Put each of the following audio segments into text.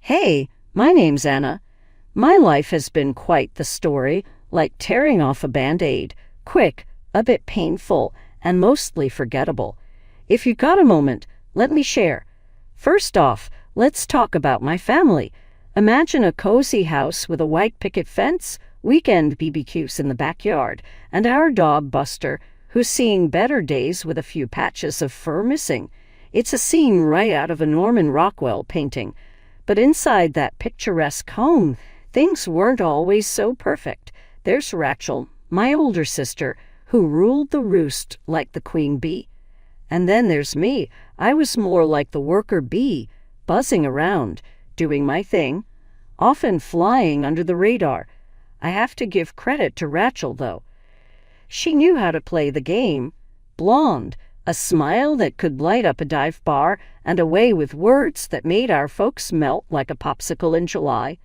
Hey, my name's Anna. My life has been quite the story, like tearing off a Band-Aid. Quick, a bit painful, and mostly forgettable. If you got a moment, let me share. First off, let's talk about my family. Imagine a cozy house with a white picket fence, weekend BBQs in the backyard, and our dog Buster, who's seeing better days with a few patches of fur missing. It's a scene right out of a Norman Rockwell painting. But inside that picturesque home, things weren't always so perfect. There's Rachel, my older sister, who ruled the roost like the queen bee. And then there's me. I was more like the worker bee, buzzing around, doing my thing, often flying under the radar. I have to give credit to Rachel, though. She knew how to play the game. Blonde, a smile that could light up a dive bar, and a way with words that made our folks melt like a popsicle in July.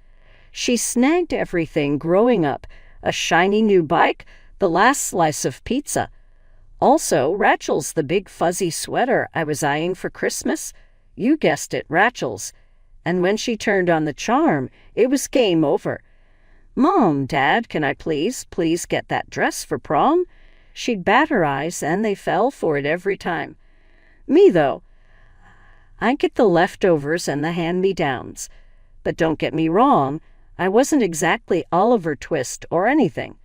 She snagged everything growing up, a shiny new bike, the last slice of pizza. Also, Rachel's the big fuzzy sweater I was eyeing for Christmas. You guessed it, Rachel's. And when she turned on the charm, it was game over. "Mom, Dad, can I please get that dress for prom?" She'd bat her eyes, and they fell for it every time. Me, though, I'd get the leftovers and the hand-me-downs. But don't get me wrong, I wasn't exactly Oliver Twist or anything.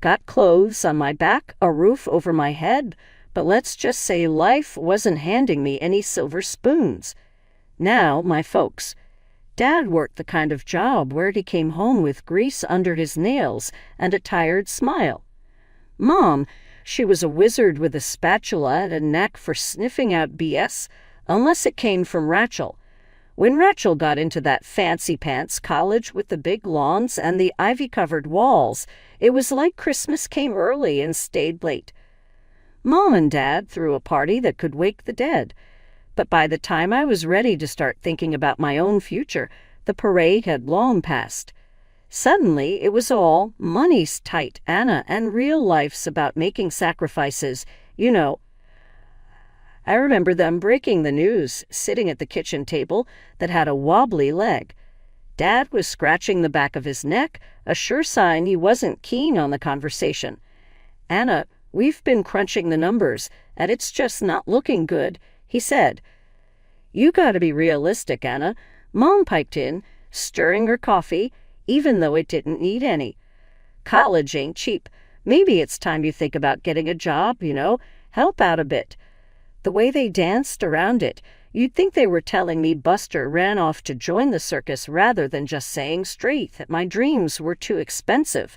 Got clothes on my back, a roof over my head, but let's just say life wasn't handing me any silver spoons. Now, my folks. Dad worked the kind of job where he came home with grease under his nails and a tired smile. Mom, she was a wizard with a spatula and a knack for sniffing out BS, unless it came from Rachel. When Rachel got into that fancy-pants college with the big lawns and the ivy-covered walls, it was like Christmas came early and stayed late. Mom and Dad threw a party that could wake the dead. But by the time I was ready to start thinking about my own future, the parade had long passed. Suddenly, it was all money's tight, Anna, and real life's about making sacrifices, you know. I remember them breaking the news, sitting at the kitchen table that had a wobbly leg. Dad was scratching the back of his neck, a sure sign he wasn't keen on the conversation. "Anna, we've been crunching the numbers, and it's just not looking good," he said. "You gotta be realistic, Anna." Mom piped in, stirring her coffee, even though it didn't need any. "College ain't cheap. Maybe it's time you think about getting a job, help out a bit." The way they danced around it, you'd think they were telling me Buster ran off to join the circus rather than just saying straight that my dreams were too expensive.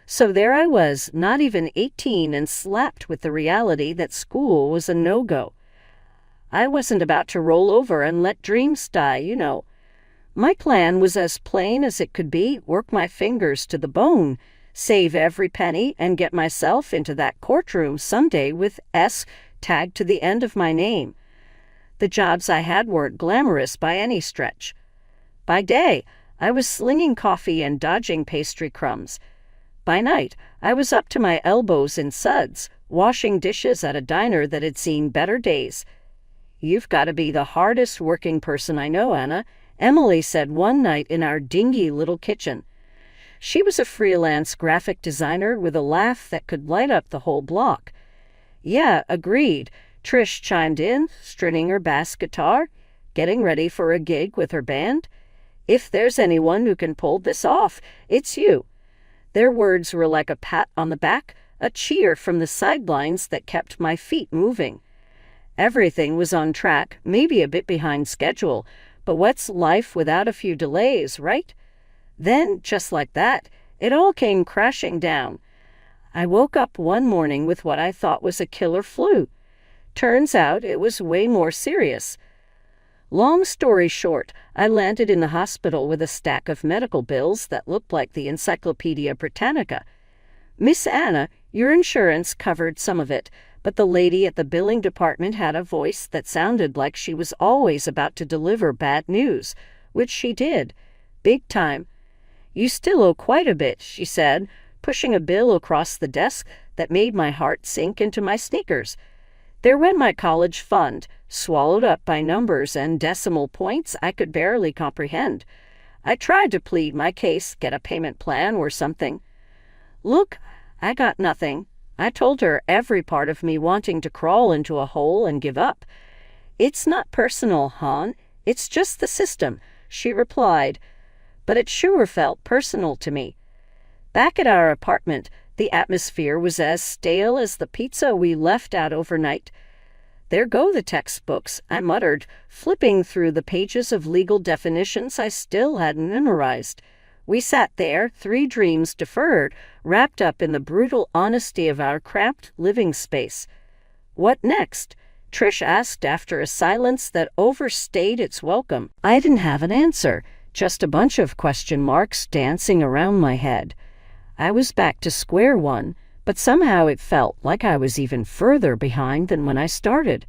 So there I was, not even 18, and slapped with the reality that school was a no-go. I wasn't about to roll over and let dreams die. My plan was as plain as it could be: work my fingers to the bone, save every penny, and get myself into that courtroom someday with S tagged to the end of my name. The jobs I had weren't glamorous by any stretch. By day, I was slinging coffee and dodging pastry crumbs. By night, I was up to my elbows in suds, washing dishes at a diner that had seen better days. "You've got to be the hardest working person I know, Anna," Emily said one night in our dingy little kitchen. She was a freelance graphic designer with a laugh that could light up the whole block. "Yeah, agreed," Trish chimed in, stringing her bass guitar, getting ready for a gig with her band. "If there's anyone who can pull this off, it's you." Their words were like a pat on the back, a cheer from the sidelines that kept my feet moving. Everything was on track, maybe a bit behind schedule, but what's life without a few delays, right? Then, just like that, it all came crashing down. I woke up one morning with what I thought was a killer flu. Turns out it was way more serious. Long story short, I landed in the hospital with a stack of medical bills that looked like the Encyclopedia Britannica. "Miss Anna, your insurance covered some of it, but the lady at the billing department had a voice that sounded like she was always about to deliver bad news," which she did, big time. "You still owe quite a bit," she said, pushing a bill across the desk that made my heart sink into my sneakers. "There went my college fund, swallowed up by numbers and decimal points I could barely comprehend. I tried to plead my case, get a payment plan or something. Look, I got nothing. I told her every part of me wanting to crawl into a hole and give up. It's not personal, hon. It's just the system, she replied. But it sure felt personal to me. Back at our apartment, the atmosphere was as stale as the pizza we left out overnight. There go the textbooks, I muttered, flipping through the pages of legal definitions I still hadn't memorized. We sat there, 3 dreams deferred, wrapped up in the brutal honesty of our cramped living space. What next? Trish asked after a silence that overstayed its welcome. I didn't have an answer, just a bunch of question marks dancing around my head. I was back to square one, but somehow it felt like I was even further behind than when I started.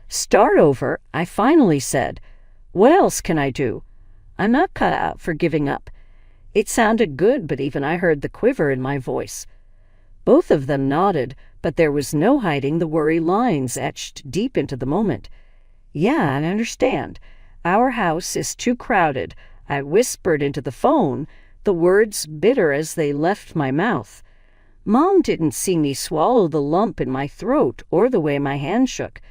Start over, I finally said. What else can I do? I'm not cut out for giving up. It sounded good, but even I heard the quiver in my voice. Both of them nodded, but there was no hiding the worry lines etched deep into the moment. Yeah, I understand. Our house is too crowded, I whispered into the phone, the words bitter as they left my mouth. Mom didn't see me swallow the lump in my throat or the way my hand shook.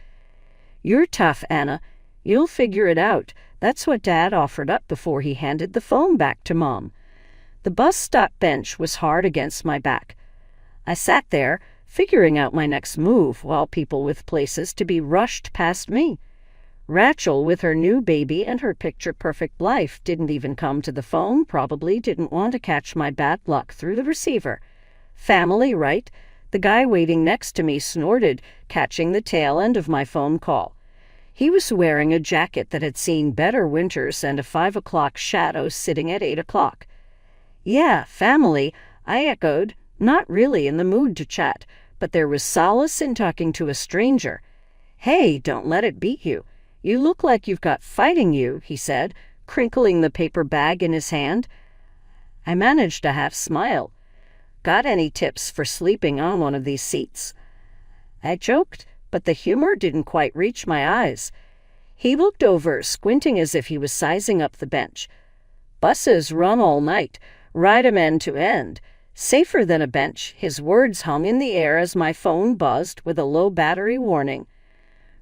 You're tough, Anna. You'll figure it out. That's what Dad offered up before he handed the phone back to Mom. The bus stop bench was hard against my back. I sat there, figuring out my next move while people with places to be rushed past me. Rachel, with her new baby and her picture-perfect life, didn't even come to the phone, probably didn't want to catch my bad luck through the receiver. Family, right? The guy waiting next to me snorted, catching the tail end of my phone call. He was wearing a jacket that had seen better winters and a 5 o'clock shadow sitting at 8 o'clock. Yeah, family, I echoed, not really in the mood to chat, but there was solace in talking to a stranger. Hey, don't let it beat you. You look like you've got fight in you, he said, crinkling the paper bag in his hand. I managed a half smile. Got any tips for sleeping on one of these seats? I joked, but the humor didn't quite reach my eyes. He looked over, squinting as if he was sizing up the bench. Buses run all night, ride 'em end to end. Safer than a bench, his words hung in the air as my phone buzzed with a low battery warning.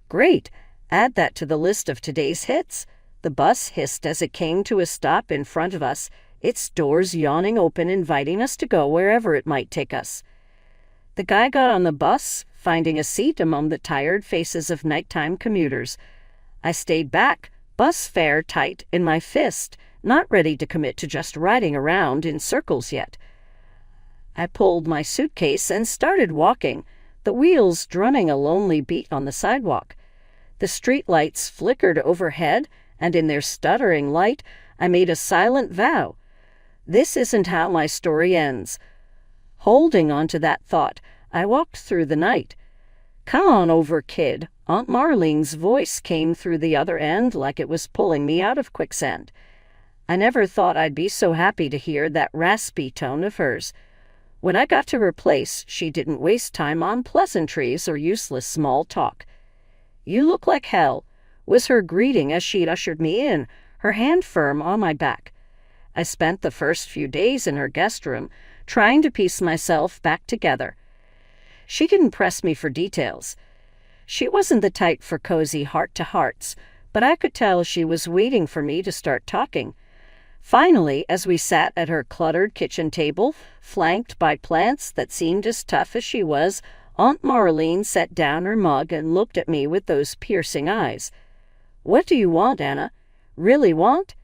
Great, add that to the list of today's hits. The bus hissed as it came to a stop in front of us, its doors yawning open, inviting us to go wherever it might take us. The guy got on the bus, finding a seat among the tired faces of nighttime commuters. I stayed back, bus fare tight in my fist, not ready to commit to just riding around in circles yet. I pulled my suitcase and started walking, the wheels drumming a lonely beat on the sidewalk. The street lights flickered overhead, and in their stuttering light, I made a silent vow. This isn't how my story ends. Holding on to that thought, I walked through the night. Come on over, kid. Aunt Marlene's voice came through the other end like it was pulling me out of quicksand. I never thought I'd be so happy to hear that raspy tone of hers. When I got to her place, she didn't waste time on pleasantries or useless small talk. You look like hell, was her greeting as she'd ushered me in, her hand firm on my back. I spent the first few days in her guest room, trying to piece myself back together. She didn't press me for details. She wasn't the type for cozy heart-to-hearts, but I could tell she was waiting for me to start talking. Finally, as we sat at her cluttered kitchen table, flanked by plants that seemed as tough as she was, Aunt Marlene set down her mug and looked at me with those piercing eyes. What do you want, Anna? Really want?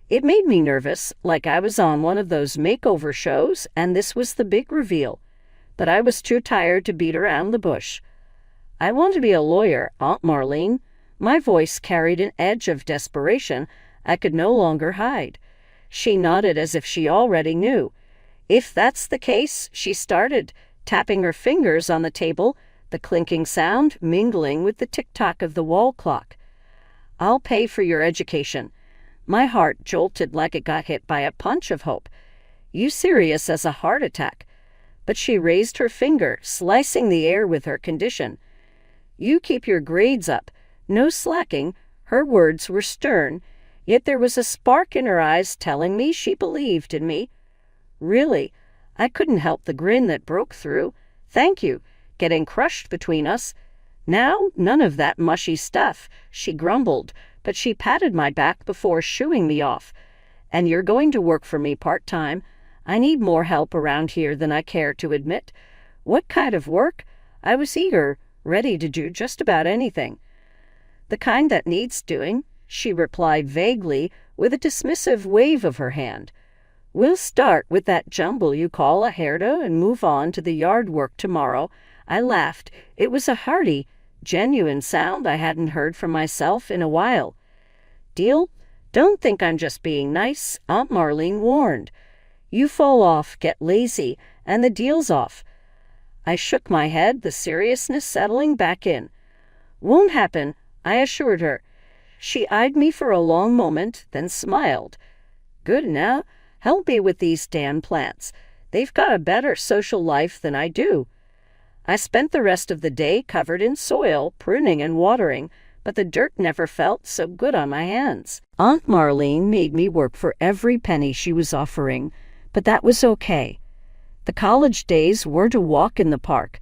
It made me nervous, like I was on one of those makeover shows, and this was the big reveal. But I was too tired to beat around the bush. I want to be a lawyer, Aunt Marlene. My voice carried an edge of desperation I could no longer hide. She nodded as if she already knew. If that's the case, she started, tapping her fingers on the table, the clinking sound mingling with the tick-tock of the wall clock. I'll pay for your education. My heart jolted like it got hit by a punch of hope. You serious as a heart attack? But she raised her finger, slicing the air with her condition. You keep your grades up. No slacking. Her words were stern, yet there was a spark in her eyes telling me she believed in me. Really, I couldn't help the grin that broke through. Thank you, getting crushed between us. Now, none of that mushy stuff, she grumbled, but she patted my back before shooing me off. And you're going to work for me part-time. I need more help around here than I care to admit. What kind of work? I was eager, ready to do just about anything. The kind that needs doing, she replied vaguely, with a dismissive wave of her hand. We'll start with that jumble you call a hairdo and move on to the yard work tomorrow. I laughed. It was a hearty, genuine sound I hadn't heard from myself in a while. Deal? Don't think I'm just being nice, Aunt Marlene warned. You fall off, get lazy, and the deal's off. I shook my head, the seriousness settling back in. Won't happen, I assured her. She eyed me for a long moment, then smiled. Good now, help me with these damn plants. They've got a better social life than I do. I spent the rest of the day covered in soil, pruning and watering, but the dirt never felt so good on my hands. Aunt Marlene made me work for every penny she was offering, but that was okay. The college days were to walk in the park.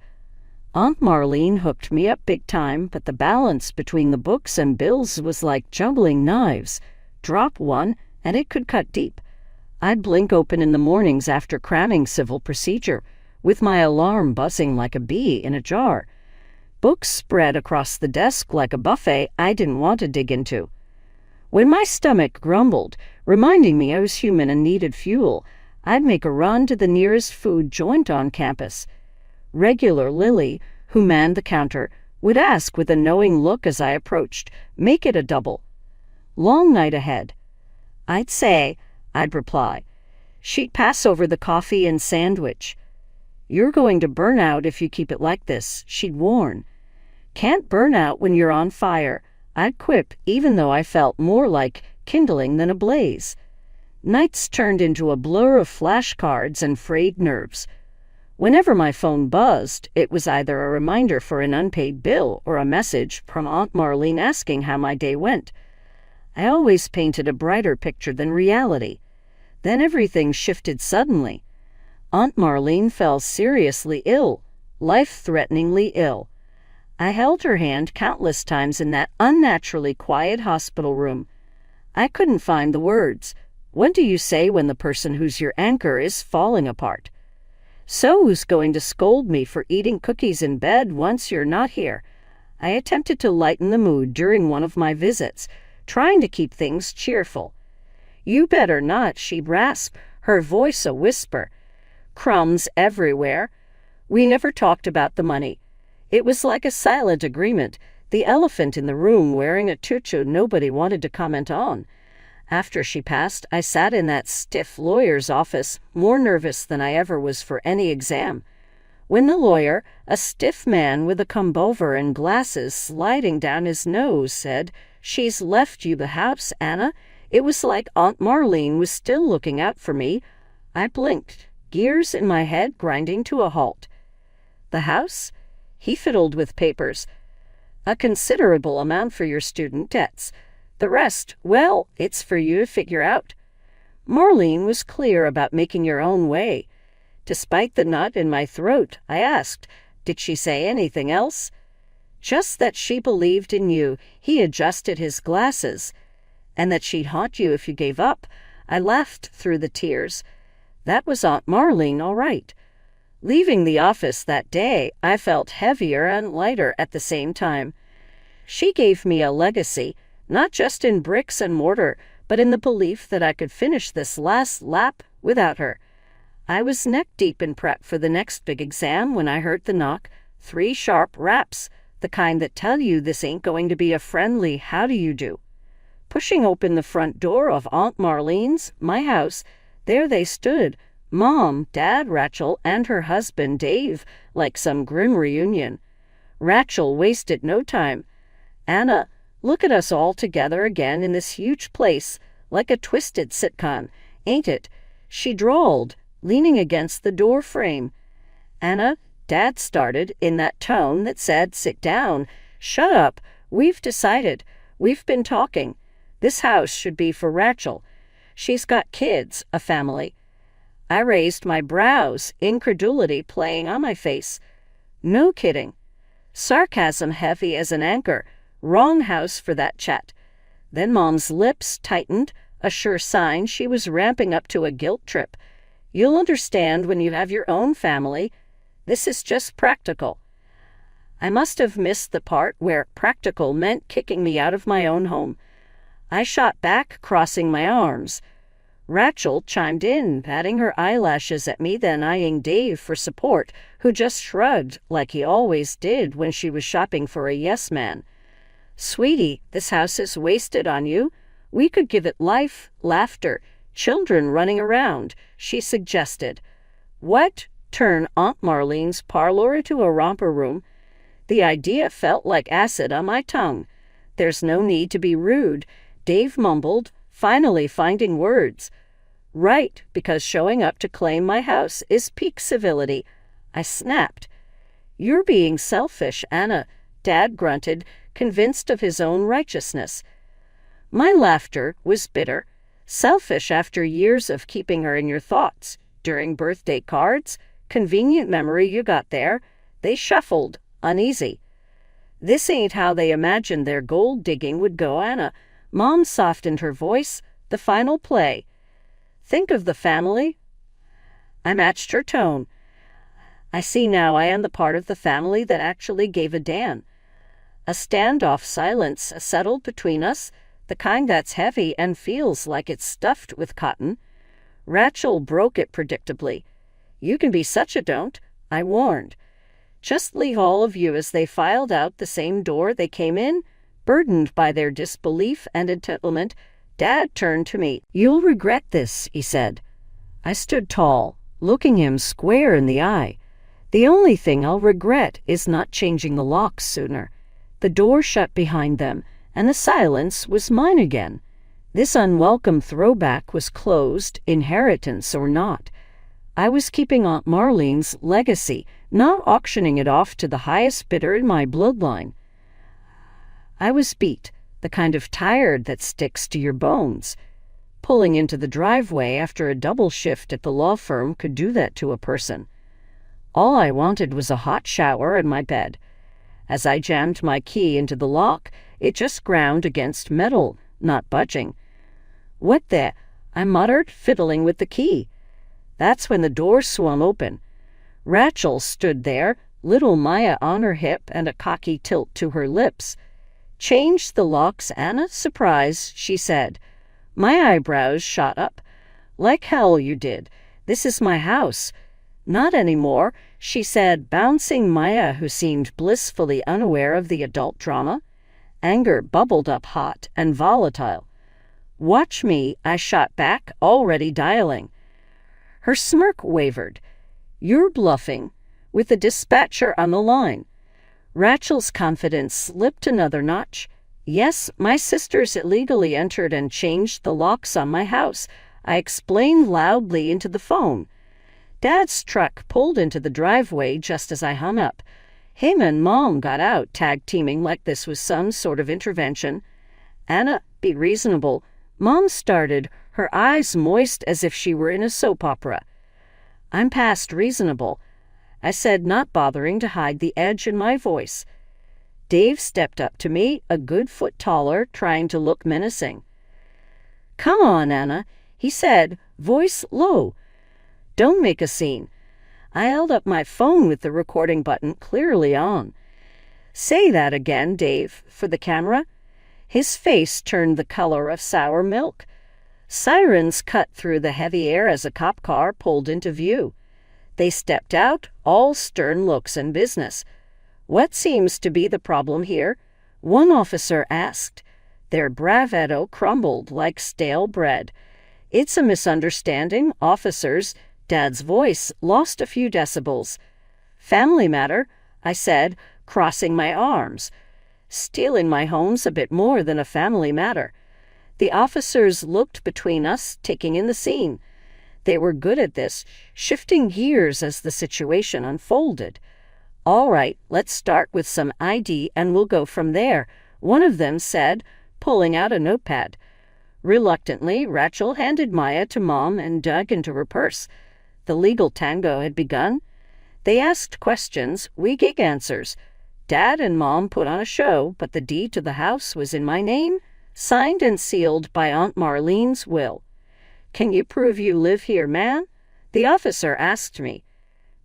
Aunt Marlene hooked me up big time, but the balance between the books and bills was like juggling knives. Drop one, and it could cut deep. I'd blink open in the mornings after cramming civil procedure, with my alarm buzzing like a bee in a jar. Books spread across the desk like a buffet I didn't want to dig into. When my stomach grumbled, reminding me I was human and needed fuel, I'd make a run to the nearest food joint on campus. Regular Lily, who manned the counter, would ask with a knowing look as I approached, "Make it a double." "Long night ahead." "I'd say," I'd reply. She'd pass over the coffee and sandwich. "You're going to burn out if you keep it like this," she'd warn. "Can't burn out when you're on fire," I'd quip, even though I felt more like kindling than a blaze. Nights turned into a blur of flashcards and frayed nerves. Whenever my phone buzzed, it was either a reminder for an unpaid bill or a message from Aunt Marlene asking how my day went. I always painted a brighter picture than reality. Then everything shifted suddenly. Aunt Marlene fell seriously ill, life-threateningly ill. I held her hand countless times in that unnaturally quiet hospital room. I couldn't find the words. What do you say when the person who's your anchor is falling apart? So who's going to scold me for eating cookies in bed once you're not here? I attempted to lighten the mood during one of my visits, trying to keep things cheerful. You better not, she rasped, her voice a whisper. Crumbs everywhere. We never talked about the money. It was like a silent agreement, the elephant in the room wearing a tutu nobody wanted to comment on. After she passed, I sat in that stiff lawyer's office, more nervous than I ever was for any exam. When the lawyer, a stiff man with a comb-over and glasses sliding down his nose, said, "She's left you the house, Anna," it was like Aunt Marlene was still looking out for me. I blinked, gears in my head grinding to a halt. "The house?" He fiddled with papers. "A considerable amount for your student debts. The rest, well, it's for you to figure out." Marlene was clear about making your own way. Despite the knot in my throat, I asked, "Did she say anything else?" "Just that she believed in you," he adjusted his glasses. "And that she'd haunt you if you gave up." I laughed through the tears. That was Aunt Marlene, all right. Leaving the office that day, I felt heavier and lighter at the same time. She gave me a legacy, not just in bricks and mortar, but in the belief that I could finish this last lap without her. I was neck-deep in prep for the next big exam when I heard the knock, 3 sharp raps, the kind that tell you this ain't going to be a friendly how do you do. Pushing open the front door of Aunt Marlene's, my house, there they stood, Mom, Dad, Rachel, and her husband, Dave, like some grim reunion. Rachel wasted no time. "Anna, look at us all together again in this huge place, like a twisted sitcom, ain't it?" she drawled, leaning against the door frame. "Anna," Dad started in that tone that said, "Sit down." "Shut up. We've decided. We've been talking. This house should be for Rachel. She's got kids, a family. I raised my brows, incredulity playing on my face. No kidding. Sarcasm heavy as an anchor. Wrong house for that chat. Then Mom's lips tightened, a sure sign she was ramping up to a guilt trip. You'll understand when you have your own family. This is just practical. I must have missed the part where practical meant kicking me out of my own home. I shot back, crossing my arms. Rachel chimed in, patting her eyelashes at me, then eyeing Dave for support, who just shrugged like he always did when she was shopping for a yes man. Sweetie, this house is wasted on you. We could give it life, laughter, children running around, she suggested. What? Turn Aunt Marlene's parlor into a romper room? The idea felt like acid on my tongue. There's no need to be rude, Dave mumbled, finally finding words. Right, because showing up to claim my house is peak civility. I snapped. You're being selfish, Anna, Dad grunted, convinced of his own righteousness. My laughter was bitter. Selfish after years of keeping her in your thoughts. During birthday cards, convenient memory you got there. They shuffled, uneasy. This ain't how they imagined their gold digging would go, Anna. Mom softened her voice. The final play. Think of the family. I matched her tone. I see now I am the part of the family that actually gave a damn. A standoff silence settled between us, the kind that's heavy and feels like it's stuffed with cotton. Rachel broke it predictably. You can be such a don't, I warned. Just leave all of you as they filed out the same door they came in, burdened by their disbelief and entitlement. Dad turned to me. You'll regret this, he said. I stood tall, looking him square in the eye. The only thing I'll regret is not changing the locks sooner. The door shut behind them, and the silence was mine again. This unwelcome throwback was closed, inheritance or not. I was keeping Aunt Marlene's legacy, not auctioning it off to the highest bidder in my bloodline. I was beat, the kind of tired that sticks to your bones. Pulling into the driveway after a double shift at the law firm could do that to a person. All I wanted was a hot shower and my bed. As I jammed my key into the lock, it just ground against metal, not budging. What the? I muttered, fiddling with the key. That's when the door swung open. Rachel stood there, little Maya on her hip and a cocky tilt to her lips. Change the locks, Anna? Surprise, she said. My eyebrows shot up. Like hell you did. This is my house. Not anymore, she said, bouncing Maya, who seemed blissfully unaware of the adult drama. Anger bubbled up hot and volatile. Watch me, I shot back, already dialing. Her smirk wavered. You're bluffing, with the dispatcher on the line. Rachel's confidence slipped another notch. Yes, my sisters illegally entered and changed the locks on my house. I explained loudly into the phone. Dad's truck pulled into the driveway just as I hung up. Him and Mom got out, tag-teaming like this was some sort of intervention. Anna, be reasonable. Mom started, her eyes moist as if she were in a soap opera. I'm past reasonable, I said, not bothering to hide the edge in my voice. Dave stepped up to me, a good foot taller, trying to look menacing. Come on, Anna, he said, voice low. Don't make a scene. I held up my phone with the recording button clearly on. Say that again, Dave, for the camera. His face turned the color of sour milk. Sirens cut through the heavy air as a cop car pulled into view. They stepped out, all stern looks and business. What seems to be the problem here? One officer asked. Their bravado crumbled like stale bread. It's a misunderstanding, officers. Dad's voice lost a few decibels. Family matter, I said, crossing my arms. Stealing my home's a bit more than a family matter. The officers looked between us, taking in the scene. They were good at this, shifting gears as the situation unfolded. All right, let's start with some ID and we'll go from there. one of them said, pulling out a notepad. Reluctantly, Rachel handed Maya to Mom and dug into her purse. The legal tango had begun. They asked questions, we gave answers. Dad and Mom put on a show, but the deed to the house was in my name, signed and sealed by Aunt Marlene's will. "Can you prove you live here, man?" the officer asked me.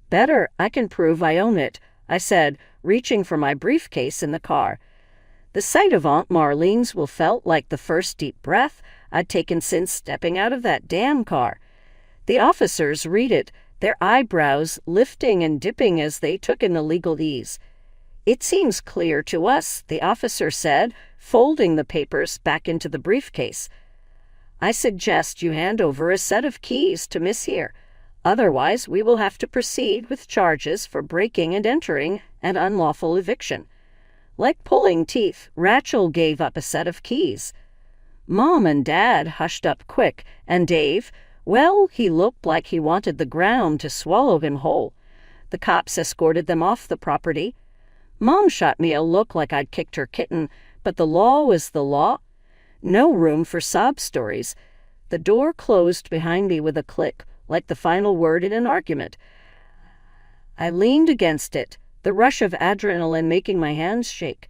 "Better, I can prove I own it," I said, reaching for my briefcase in the car. The sight of Aunt Marlene's will felt like the first deep breath I'd taken since stepping out of that damn car. The officers read it, their eyebrows lifting and dipping as they took in the legalese. "It seems clear to us," the officer said, folding the papers back into the briefcase. "I suggest you hand over a set of keys to Miss here. Otherwise, we will have to proceed with charges for breaking and entering and unlawful eviction." Like pulling teeth, Rachel gave up a set of keys. Mom and Dad hushed up quick, and Dave, well, he looked like he wanted the ground to swallow him whole. The cops escorted them off the property. Mom shot me a look like I'd kicked her kitten, but the law was the law. No room for sob stories. The door closed behind me with a click, like the final word in an argument. I leaned against it, the rush of adrenaline making my hands shake.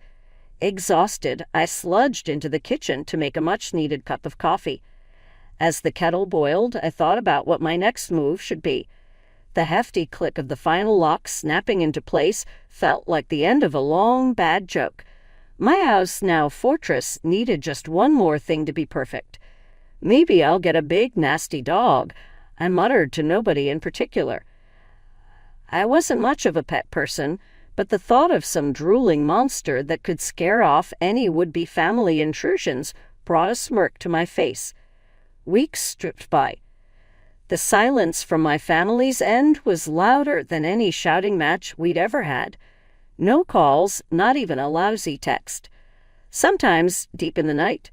Exhausted, I sludged into the kitchen to make a much-needed cup of coffee. As the kettle boiled, I thought about what my next move should be. The hefty click of the final lock snapping into place felt like the end of a long, bad joke. My house, now fortress, needed just one more thing to be perfect. "Maybe I'll get a big, nasty dog," I muttered to nobody in particular. I wasn't much of a pet person, but the thought of some drooling monster that could scare off any would-be family intrusions brought a smirk to my face. Weeks stripped by. The silence from my family's end was louder than any shouting match we'd ever had. No calls, not even a lousy text. Sometimes deep in the night.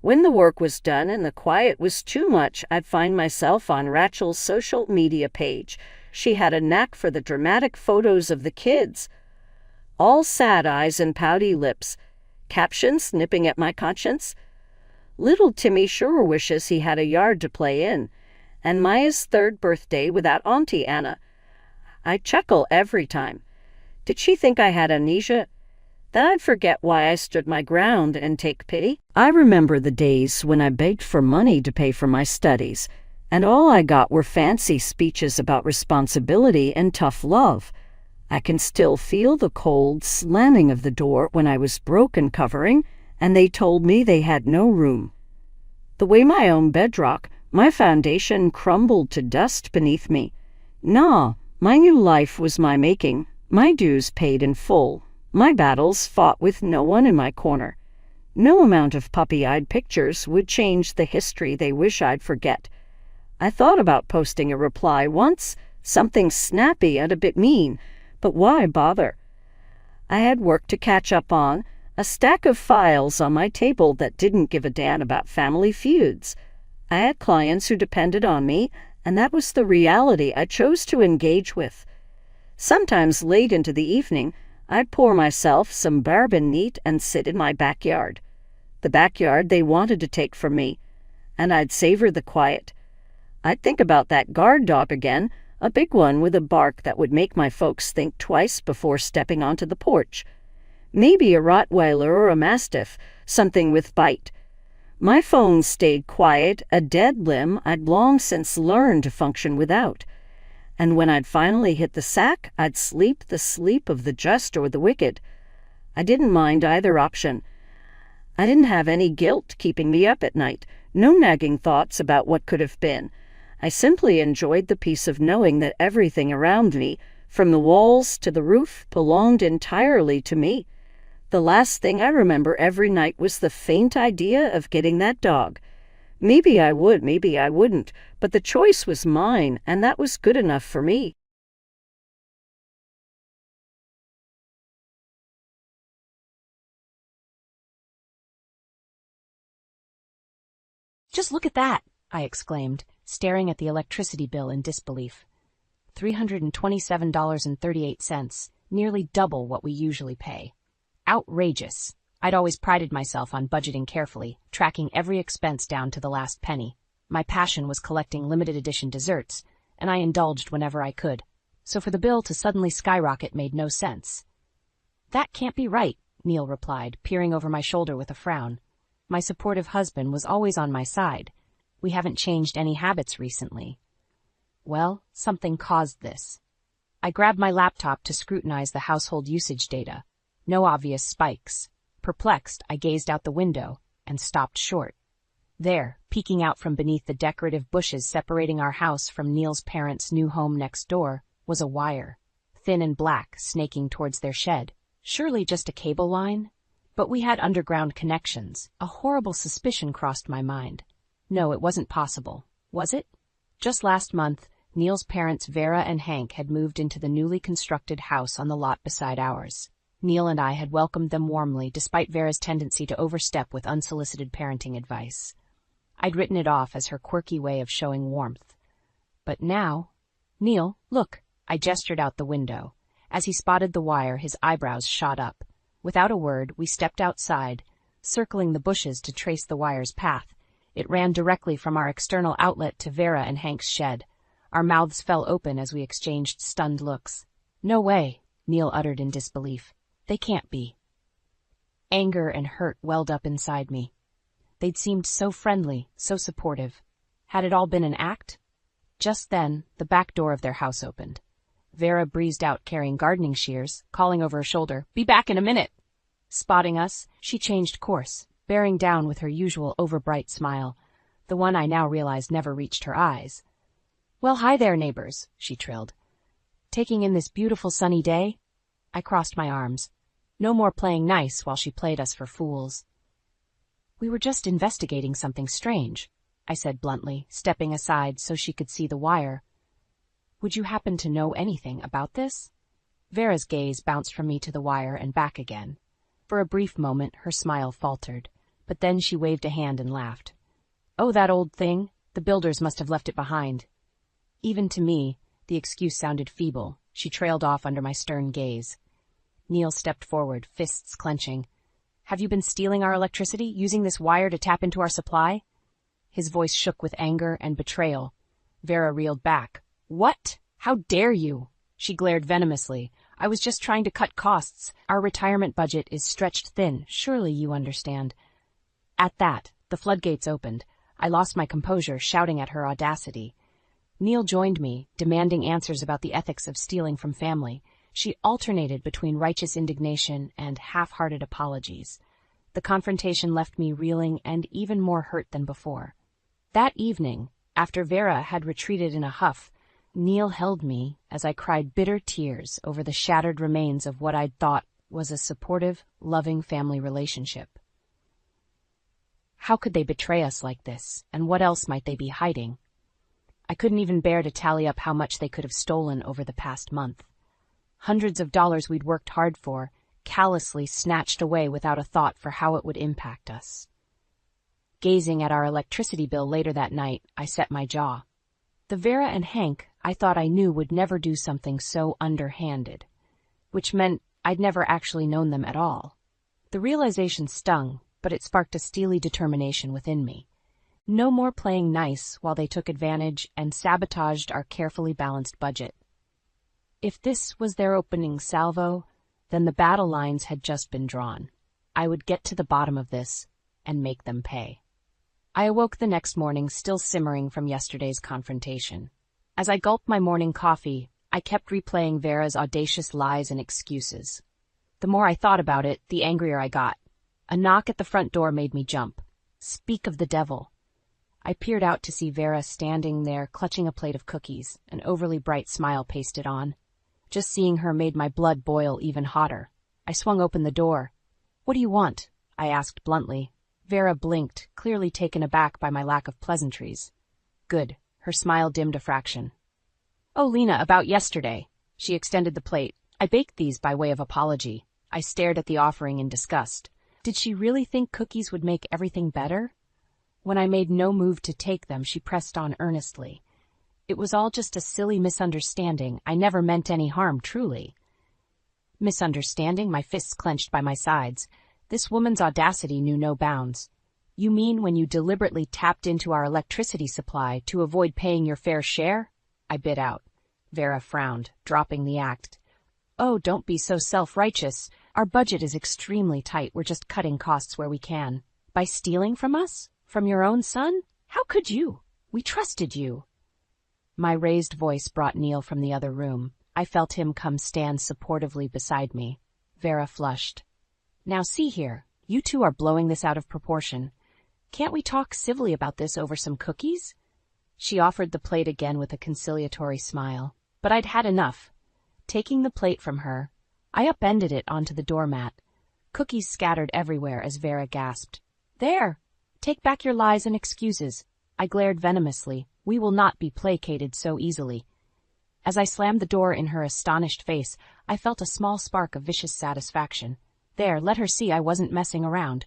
When the work was done and the quiet was too much, I'd find myself on Rachel's social media page. She had a knack for the dramatic photos of the kids. All sad eyes and pouty lips. Captions nipping at my conscience. Little Timmy sure wishes he had a yard to play in. And Maya's 3rd birthday without Auntie Anna. I chuckle every time. Did she think I had amnesia? That I'd forget why I stood my ground and take pity? I remember the days when I begged for money to pay for my studies, and all I got were fancy speeches about responsibility and tough love. I can still feel the cold slamming of the door when I was broke and covering, and they told me they had no room. The way my own bedrock, my foundation crumbled to dust beneath me. Nah, my new life was my making, my dues paid in full, my battles fought with no one in my corner. No amount of puppy-eyed pictures would change the history they wish I'd forget. I thought about posting a reply once, something snappy and a bit mean, but why bother? I had work to catch up on, a stack of files on my table that didn't give a damn about family feuds. I had clients who depended on me, and that was the reality I chose to engage with. Sometimes late into the evening, I'd pour myself some bourbon neat and sit in my backyard. The backyard they wanted to take from me, and I'd savor the quiet. I'd think about that guard dog again, a big one with a bark that would make my folks think twice before stepping onto the porch. Maybe a Rottweiler or a Mastiff, something with bite. My phone stayed quiet, a dead limb I'd long since learned to function without. And when I'd finally hit the sack, I'd sleep the sleep of the just or the wicked. I didn't mind either option. I didn't have any guilt keeping me up at night, no nagging thoughts about what could have been. I simply enjoyed the peace of knowing that everything around me, from the walls to the roof, belonged entirely to me. The last thing I remember every night was the faint idea of getting that dog. Maybe I would, maybe I wouldn't, but the choice was mine, and that was good enough for me. "Just look at that," I exclaimed, staring at the electricity bill in disbelief. $327.38, nearly double what we usually pay. Outrageous. I'd always prided myself on budgeting carefully, tracking every expense down to the last penny. My passion was collecting limited edition desserts, and I indulged whenever I could. So for the bill to suddenly skyrocket made no sense. "That can't be right," Neil replied, peering over my shoulder with a frown. My supportive husband was always on my side. We haven't changed any habits recently. Well, something caused this. I grabbed my laptop to scrutinize the household usage data. No obvious spikes. Perplexed, I gazed out the window and stopped short. There, peeking out from beneath the decorative bushes separating our house from Neil's parents' new home next door, was a wire, thin and black, snaking towards their shed. Surely just a cable line? But we had underground connections. A horrible suspicion crossed my mind. No, it wasn't possible. Was it? Just last month, Neil's parents Vera and Hank had moved into the newly constructed house on the lot beside ours. Neil and I had welcomed them warmly despite Vera's tendency to overstep with unsolicited parenting advice. I'd written it off as her quirky way of showing warmth. But now... "Neil, look," I gestured out the window. As he spotted the wire, his eyebrows shot up. Without a word, we stepped outside, circling the bushes to trace the wire's path. It ran directly from our external outlet to Vera and Hank's shed. Our mouths fell open as we exchanged stunned looks. "No way," Neil uttered in disbelief. "They can't be." Anger and hurt welled up inside me. They'd seemed so friendly, so supportive. Had it all been an act? Just then, the back door of their house opened. Vera breezed out carrying gardening shears, calling over her shoulder, "Be back in a minute." Spotting us, she changed course, bearing down with her usual overbright smile, the one I now realized never reached her eyes. "Well, hi there, neighbors," she trilled. "Taking in this beautiful sunny day?" I crossed my arms. No more playing nice while she played us for fools. "We were just investigating something strange," I said bluntly, stepping aside so she could see the wire. "Would you happen to know anything about this?" Vera's gaze bounced from me to the wire and back again. For a brief moment, her smile faltered, but then she waved a hand and laughed. "Oh, that old thing. The builders must have left it behind." Even to me, the excuse sounded feeble. She trailed off under my stern gaze. Neil stepped forward, fists clenching. "Have you been stealing our electricity, using this wire to tap into our supply?" His voice shook with anger and betrayal. Vera reeled back. "What? How dare you?" She glared venomously. "I was just trying to cut costs. Our retirement budget is stretched thin. Surely you understand." At that, the floodgates opened. I lost my composure, shouting at her audacity. Neil joined me, demanding answers about the ethics of stealing from family. She alternated between righteous indignation and half-hearted apologies. The confrontation left me reeling and even more hurt than before. That evening, after Vera had retreated in a huff, Neil held me as I cried bitter tears over the shattered remains of what I'd thought was a supportive, loving family relationship. How could they betray us like this, and what else might they be hiding? I couldn't even bear to tally up how much they could have stolen over the past month. Hundreds of dollars we'd worked hard for, callously snatched away without a thought for how it would impact us. Gazing at our electricity bill later that night, I set my jaw. The Vera and Hank I thought I knew would never do something so underhanded, which meant I'd never actually known them at all. The realization stung, but it sparked a steely determination within me. No more playing nice while they took advantage and sabotaged our carefully balanced budget. If this was their opening salvo, then the battle lines had just been drawn. I would get to the bottom of this and make them pay. I awoke the next morning still simmering from yesterday's confrontation. As I gulped my morning coffee, I kept replaying Vera's audacious lies and excuses. The more I thought about it, the angrier I got. A knock at the front door made me jump. Speak of the devil. I peered out to see Vera standing there clutching a plate of cookies, an overly bright smile pasted on. Just seeing her made my blood boil even hotter. I swung open the door. "What do you want?" I asked bluntly. Vera blinked, clearly taken aback by my lack of pleasantries. Good. Her smile dimmed a fraction. "Oh, Lena, about yesterday." She extended the plate. I baked these by way of apology. I stared at the offering in disgust. Did she really think cookies would make everything better? When I made no move to take them, she pressed on earnestly. It was all just a silly misunderstanding. I never meant any harm, truly. Misunderstanding, my fists clenched by my sides. This woman's audacity knew no bounds. You mean when you deliberately tapped into our electricity supply to avoid paying your fair share? I bit out. Vera frowned, dropping the act. Oh, don't be so self-righteous. Our budget is extremely tight. We're just cutting costs where we can. By stealing from us? From your own son? How could you? We trusted you. My raised voice brought Neil from the other room. I felt him come stand supportively beside me. Vera flushed. Now see here, you two are blowing this out of proportion. Can't we talk civilly about this over some cookies? She offered the plate again with a conciliatory smile. But I'd had enough. Taking the plate from her, I upended it onto the doormat. Cookies scattered everywhere as Vera gasped. There! Take back your lies and excuses. I glared venomously. We will not be placated so easily. As I slammed the door in her astonished face, I felt a small spark of vicious satisfaction. There, let her see I wasn't messing around.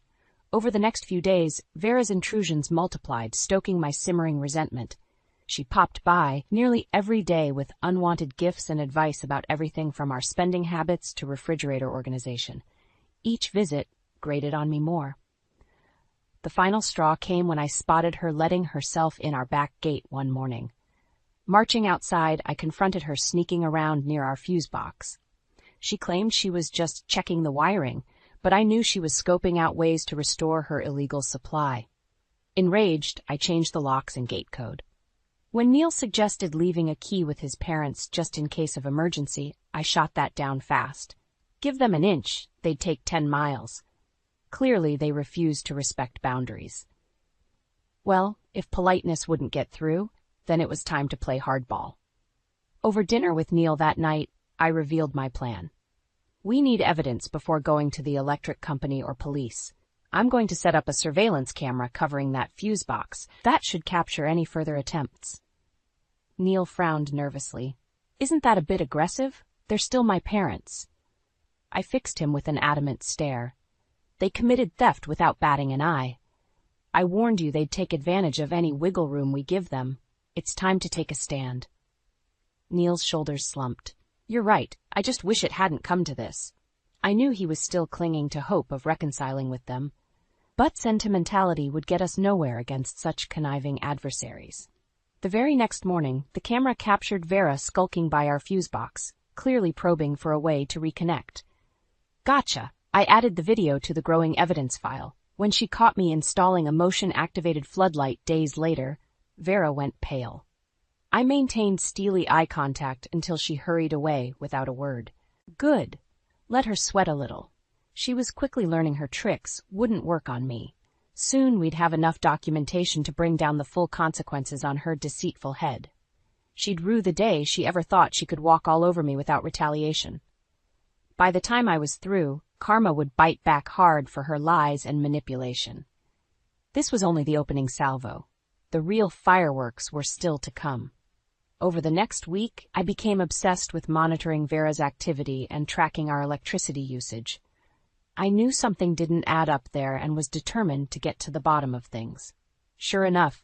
Over the next few days, Vera's intrusions multiplied, stoking my simmering resentment. She popped by nearly every day with unwanted gifts and advice about everything from our spending habits to refrigerator organization. Each visit grated on me more. The final straw came when I spotted her letting herself in our back gate one morning. Marching outside, I confronted her sneaking around near our fuse box. She claimed she was just checking the wiring, but I knew she was scoping out ways to restore her illegal supply. Enraged, I changed the locks and gate code. When Neil suggested leaving a key with his parents just in case of emergency, I shot that down fast. Give them an inch, they'd take 10 miles. Clearly, they refused to respect boundaries. Well, if politeness wouldn't get through, then it was time to play hardball. Over dinner with Neil that night, I revealed my plan. We need evidence before going to the electric company or police. I'm going to set up a surveillance camera covering that fuse box. That should capture any further attempts. Neil frowned nervously. Isn't that a bit aggressive? They're still my parents. I fixed him with an adamant stare. They committed theft without batting an eye. I warned you they'd take advantage of any wiggle room we give them. It's time to take a stand. Neil's shoulders slumped. You're right. I just wish it hadn't come to this. I knew he was still clinging to hope of reconciling with them. But sentimentality would get us nowhere against such conniving adversaries. The very next morning, the camera captured Vera skulking by our fuse box, clearly probing for a way to reconnect. Gotcha! I added the video to the growing evidence file. When she caught me installing a motion-activated floodlight days later, Vera went pale. I maintained steely eye contact until she hurried away without a word. Good. Let her sweat a little. She was quickly learning her tricks wouldn't work on me. Soon we'd have enough documentation to bring down the full consequences on her deceitful head. She'd rue the day she ever thought she could walk all over me without retaliation. By the time I was through, karma would bite back hard for her lies and manipulation. This was only the opening salvo. The real fireworks were still to come. Over the next week, I became obsessed with monitoring Vera's activity and tracking our electricity usage. I knew something didn't add up there and was determined to get to the bottom of things. Sure enough,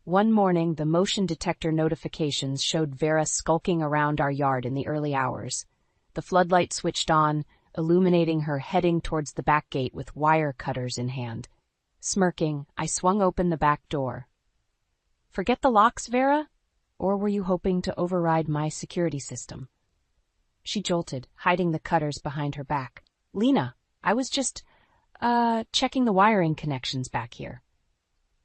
one morning the motion detector notifications showed Vera skulking around our yard in the early hours. The floodlight switched on, illuminating her heading towards the back gate with wire cutters in hand. Smirking, I swung open the back door. Forget the locks, Vera? Or were you hoping to override my security system? She jolted, hiding the cutters behind her back. Lena, I was just, checking the wiring connections back here.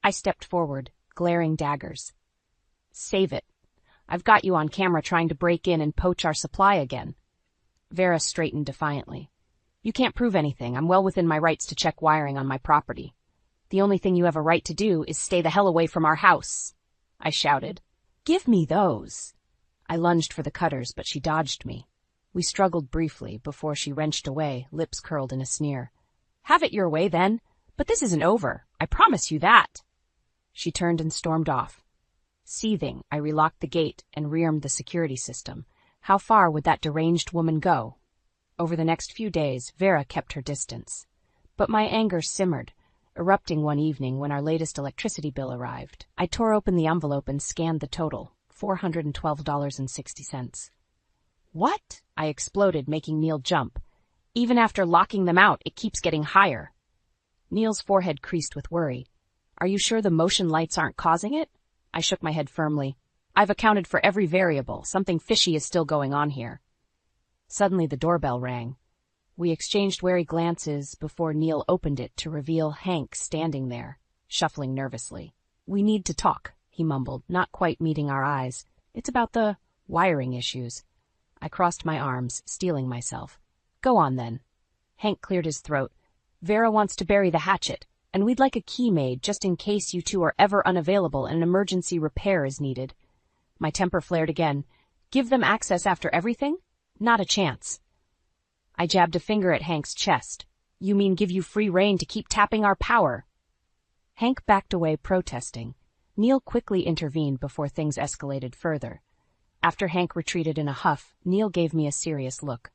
I stepped forward, glaring daggers. Save it. I've got you on camera trying to break in and poach our supply again. Vera straightened defiantly. You can't prove anything. I'm well within my rights to check wiring on my property. The only thing you have a right to do is stay the hell away from our house, I shouted. Give me those. I lunged for the cutters, but she dodged me. We struggled briefly before she wrenched away, lips curled in a sneer. Have it your way, then. But this isn't over. I promise you that. She turned and stormed off. Seething, I relocked the gate and rearmed the security system. How far would that deranged woman go? Over the next few days, Vera kept her distance. But my anger simmered, erupting one evening when our latest electricity bill arrived. I tore open the envelope and scanned the total, $412.60. What? I exploded, making Neil jump. Even after locking them out, it keeps getting higher. Neil's forehead creased with worry. Are you sure the motion lights aren't causing it? I shook my head firmly. I've accounted for every variable. Something fishy is still going on here. Suddenly the doorbell rang. We exchanged wary glances before Neil opened it to reveal Hank standing there, shuffling nervously. We need to talk, he mumbled, not quite meeting our eyes. It's about the wiring issues. I crossed my arms, steeling myself. Go on, then. Hank cleared his throat. Vera wants to bury the hatchet, and we'd like a key made just in case you two are ever unavailable and an emergency repair is needed. My temper flared again. Give them access after everything? Not a chance. I jabbed a finger at Hank's chest. You mean give you free rein to keep tapping our power? Hank backed away, protesting. Neil quickly intervened before things escalated further. After Hank retreated in a huff, Neil gave me a serious look.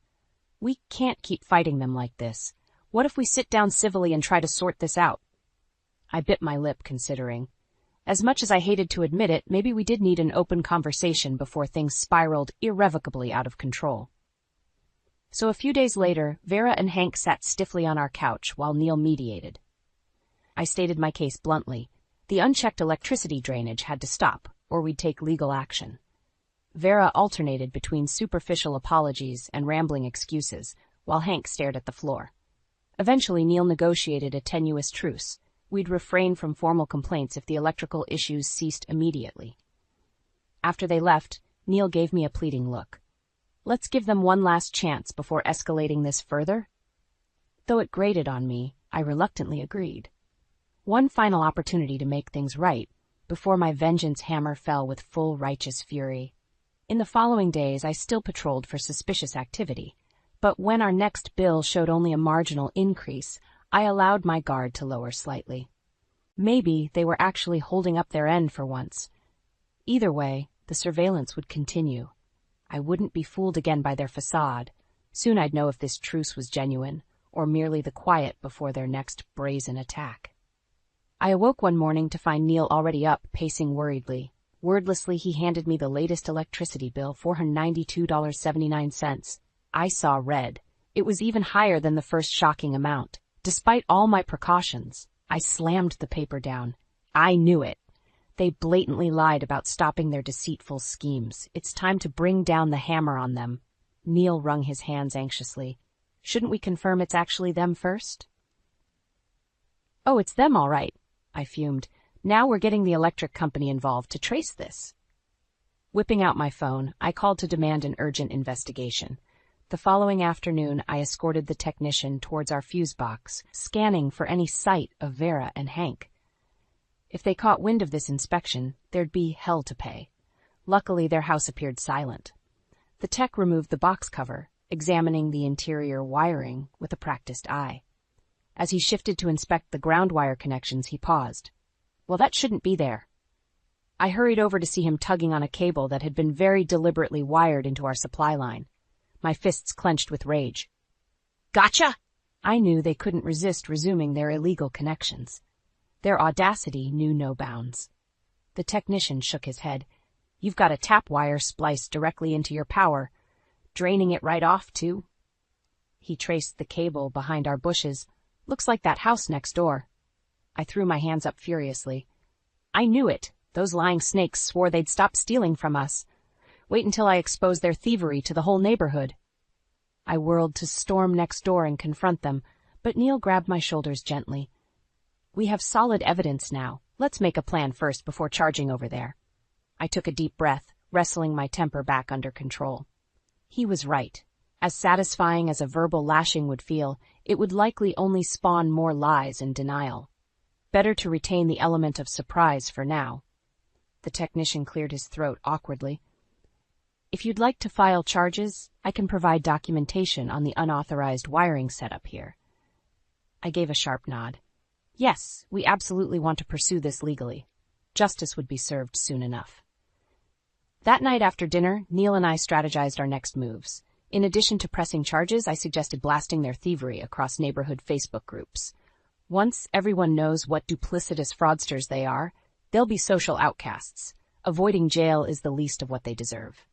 We can't keep fighting them like this. What if we sit down civilly and try to sort this out? I bit my lip, considering. As much as I hated to admit it, maybe we did need an open conversation before things spiraled irrevocably out of control. So a few days later, Vera and Hank sat stiffly on our couch while Neil mediated. I stated my case bluntly. The unchecked electricity drainage had to stop, or we'd take legal action. Vera alternated between superficial apologies and rambling excuses, while Hank stared at the floor. Eventually, Neil negotiated a tenuous truce. We'd refrain from formal complaints if the electrical issues ceased immediately. After they left, Neil gave me a pleading look. Let's give them one last chance before escalating this further. Though it grated on me, I reluctantly agreed. One final opportunity to make things right, before my vengeance hammer fell with full righteous fury. In the following days, I still patrolled for suspicious activity, but when our next bill showed only a marginal increase, I allowed my guard to lower slightly. Maybe they were actually holding up their end for once. Either way, the surveillance would continue. I wouldn't be fooled again by their facade. Soon I'd know if this truce was genuine, or merely the quiet before their next brazen attack. I awoke one morning to find Neil already up, pacing worriedly. Wordlessly, he handed me the latest electricity bill, $492.79. I saw red. It was even higher than the first shocking amount. Despite all my precautions, I slammed the paper down. I knew it. They blatantly lied about stopping their deceitful schemes. It's time to bring down the hammer on them. Neil wrung his hands anxiously. Shouldn't we confirm it's actually them first? Oh, it's them all right, I fumed. Now we're getting the electric company involved to trace this. Whipping out my phone, I called to demand an urgent investigation. The following afternoon, I escorted the technician towards our fuse box, scanning for any sight of Vera and Hank. If they caught wind of this inspection, there'd be hell to pay. Luckily, their house appeared silent. The tech removed the box cover, examining the interior wiring with a practiced eye. As he shifted to inspect the ground wire connections, he paused. Well, that shouldn't be there. I hurried over to see him tugging on a cable that had been very deliberately wired into our supply line. My fists clenched with rage. Gotcha! I knew they couldn't resist resuming their illegal connections. Their audacity knew no bounds. The technician shook his head. You've got a tap wire spliced directly into your power. Draining it right off, too. He traced the cable behind our bushes. Looks like that house next door. I threw my hands up furiously. I knew it. Those lying snakes swore they'd stop stealing from us. Wait until I expose their thievery to the whole neighborhood. I whirled to storm next door and confront them, but Neil grabbed my shoulders gently. We have solid evidence now. Let's make a plan first before charging over there. I took a deep breath, wrestling my temper back under control. He was right. As satisfying as a verbal lashing would feel, it would likely only spawn more lies and denial. Better to retain the element of surprise for now. The technician cleared his throat awkwardly. If you'd like to file charges, I can provide documentation on the unauthorized wiring setup here. I gave a sharp nod. Yes, we absolutely want to pursue this legally. Justice would be served soon enough. That night after dinner, Neil and I strategized our next moves. In addition to pressing charges, I suggested blasting their thievery across neighborhood Facebook groups. Once everyone knows what duplicitous fraudsters they are, they'll be social outcasts. Avoiding jail is the least of what they deserve.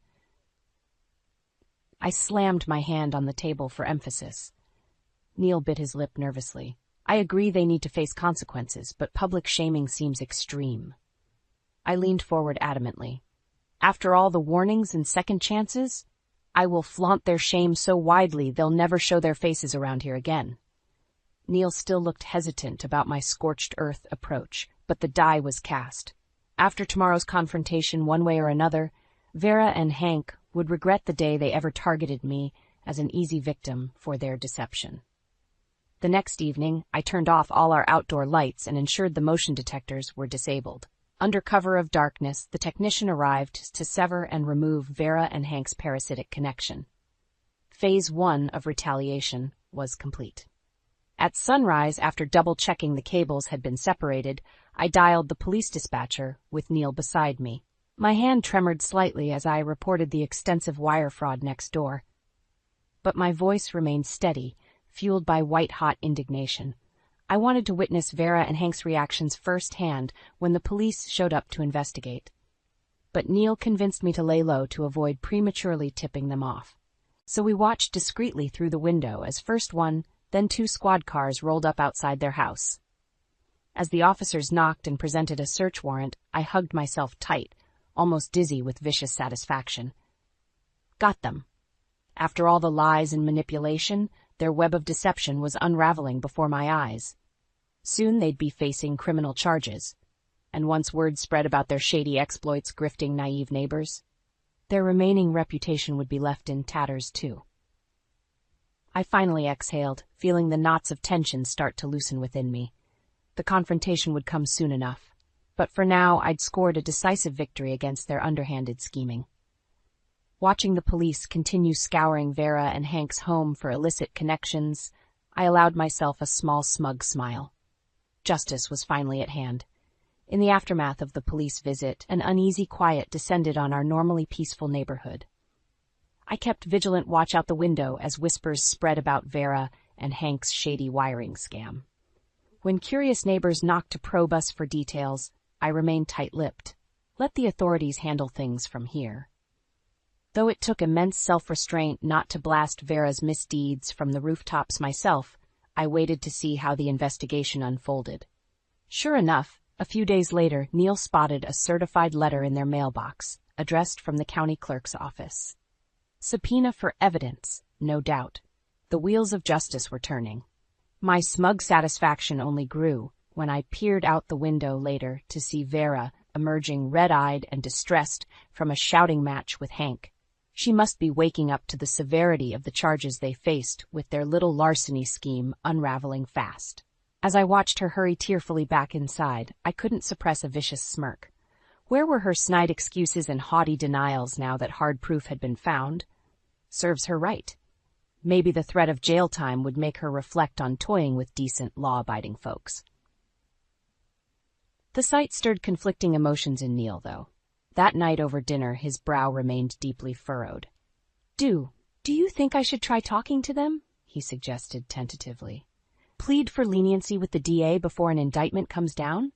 I slammed my hand on the table for emphasis. Neil bit his lip nervously. I agree they need to face consequences, but public shaming seems extreme. I leaned forward adamantly. After all the warnings and second chances, I will flaunt their shame so widely they'll never show their faces around here again. Neil still looked hesitant about my scorched earth approach, but the die was cast. After tomorrow's confrontation, one way or another, Vera and Hank would regret the day they ever targeted me as an easy victim for their deception. The next evening, I turned off all our outdoor lights and ensured the motion detectors were disabled. Under cover of darkness, the technician arrived to sever and remove Vera and Hank's parasitic connection. Phase 1 of retaliation was complete. At sunrise, after double-checking the cables had been separated, I dialed the police dispatcher with Neil beside me. My hand tremored slightly as I reported the extensive wire fraud next door. But my voice remained steady, fueled by white-hot indignation. I wanted to witness Vera and Hank's reactions firsthand when the police showed up to investigate. But Neil convinced me to lay low to avoid prematurely tipping them off. So we watched discreetly through the window as first one, then 2 squad cars rolled up outside their house. As the officers knocked and presented a search warrant, I hugged myself tight, almost dizzy with vicious satisfaction. Got them. After all the lies and manipulation, their web of deception was unraveling before my eyes. Soon they'd be facing criminal charges, and once word spread about their shady exploits grifting naive neighbors, their remaining reputation would be left in tatters too. I finally exhaled, feeling the knots of tension start to loosen within me. The confrontation would come soon enough, but for now I'd scored a decisive victory against their underhanded scheming. Watching the police continue scouring Vera and Hank's home for illicit connections, I allowed myself a small smug smile. Justice was finally at hand. In the aftermath of the police visit, an uneasy quiet descended on our normally peaceful neighborhood. I kept vigilant watch out the window as whispers spread about Vera and Hank's shady wiring scam. When curious neighbors knocked to probe us for details, I remained tight-lipped. Let the authorities handle things from here. Though it took immense self-restraint not to blast Vera's misdeeds from the rooftops myself, I waited to see how the investigation unfolded. Sure enough, a few days later, Neil spotted a certified letter in their mailbox, addressed from the county clerk's office. Subpoena for evidence, no doubt. The wheels of justice were turning. My smug satisfaction only grew when I peered out the window later to see Vera emerging red-eyed and distressed from a shouting match with Hank. She must be waking up to the severity of the charges they faced with their little larceny scheme unraveling fast. As I watched her hurry tearfully back inside, I couldn't suppress a vicious smirk. Where were her snide excuses and haughty denials now that hard proof had been found? Serves her right. Maybe the threat of jail time would make her reflect on toying with decent, law-abiding folks. The sight stirred conflicting emotions in Neil, though. That night over dinner, his brow remained deeply furrowed. Do you think I should try talking to them?" he suggested tentatively. "Plead for leniency with the DA before an indictment comes down?"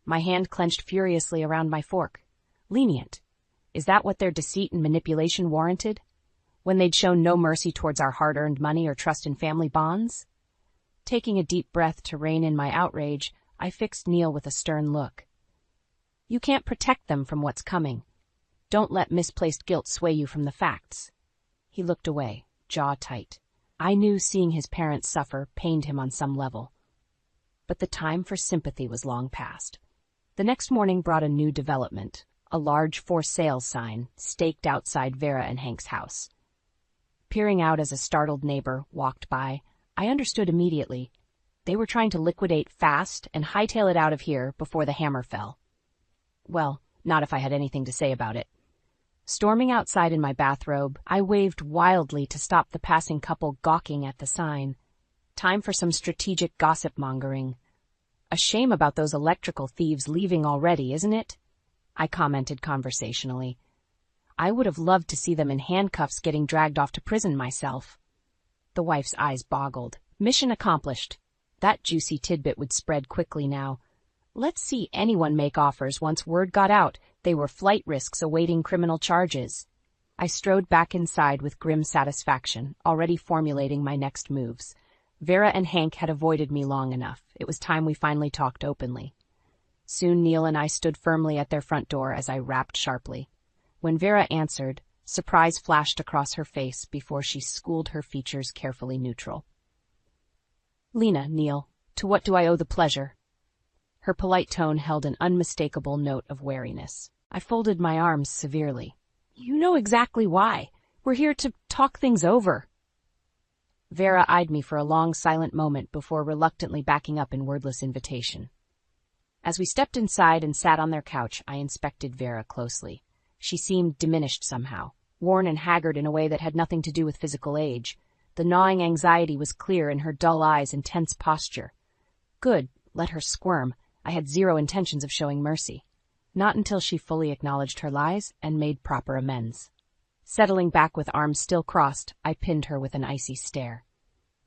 My hand clenched furiously around my fork. Lenient? Is that what their deceit and manipulation warranted? When they'd shown no mercy towards our hard-earned money or trust in family bonds? Taking a deep breath to rein in my outrage, I fixed Neil with a stern look. "You can't protect them from what's coming. Don't let misplaced guilt sway you from the facts." He looked away, jaw tight. I knew seeing his parents suffer pained him on some level. But the time for sympathy was long past. The next morning brought a new development, a large for sale sign staked outside Vera and Hank's house. Peering out as a startled neighbor walked by, I understood immediately. They were trying to liquidate fast and hightail it out of here before the hammer fell. Well, not if I had anything to say about it. Storming outside in my bathrobe, I waved wildly to stop the passing couple gawking at the sign. Time for some strategic gossip-mongering. "A shame about those electrical thieves leaving already, isn't it?" I commented conversationally. I would have loved to see them in handcuffs getting dragged off to prison myself. The wife's eyes boggled. Mission accomplished. That juicy tidbit would spread quickly now. Let's see anyone make offers once word got out they were flight risks awaiting criminal charges. I strode back inside with grim satisfaction, already formulating my next moves. Vera and Hank had avoided me long enough. It was time we finally talked openly. Soon Neil and I stood firmly at their front door as I rapped sharply. When Vera answered, surprise flashed across her face before she schooled her features carefully neutral. "Lena, Neil, to what do I owe the pleasure?" Her polite tone held an unmistakable note of wariness. I folded my arms severely. "You know exactly why. We're here to talk things over." Vera eyed me for a long, silent moment before reluctantly backing up in wordless invitation. As we stepped inside and sat on their couch, I inspected Vera closely. She seemed diminished somehow, worn and haggard in a way that had nothing to do with physical age. The gnawing anxiety was clear in her dull eyes and tense posture. Good, let her squirm. I had zero intentions of showing mercy. Not until she fully acknowledged her lies and made proper amends. Settling back with arms still crossed, I pinned her with an icy stare.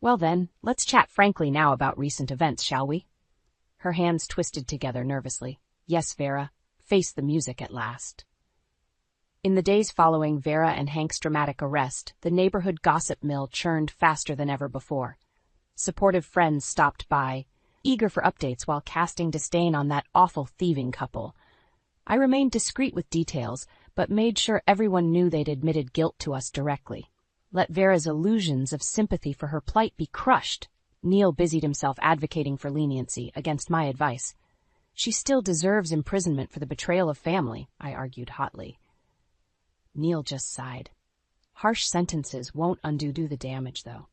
"Well then, let's chat frankly now about recent events, shall we?" Her hands twisted together nervously. "Yes, Vera. Face the music at last." In the days following Vera and Hank's dramatic arrest, the neighborhood gossip mill churned faster than ever before. Supportive friends stopped by, eager for updates while casting disdain on that awful thieving couple. I remained discreet with details, but made sure everyone knew they'd admitted guilt to us directly. Let Vera's illusions of sympathy for her plight be crushed. Neil busied himself advocating for leniency, against my advice. "She still deserves imprisonment for the betrayal of family," I argued hotly. Neil just sighed. "Harsh sentences won't undo the damage, though."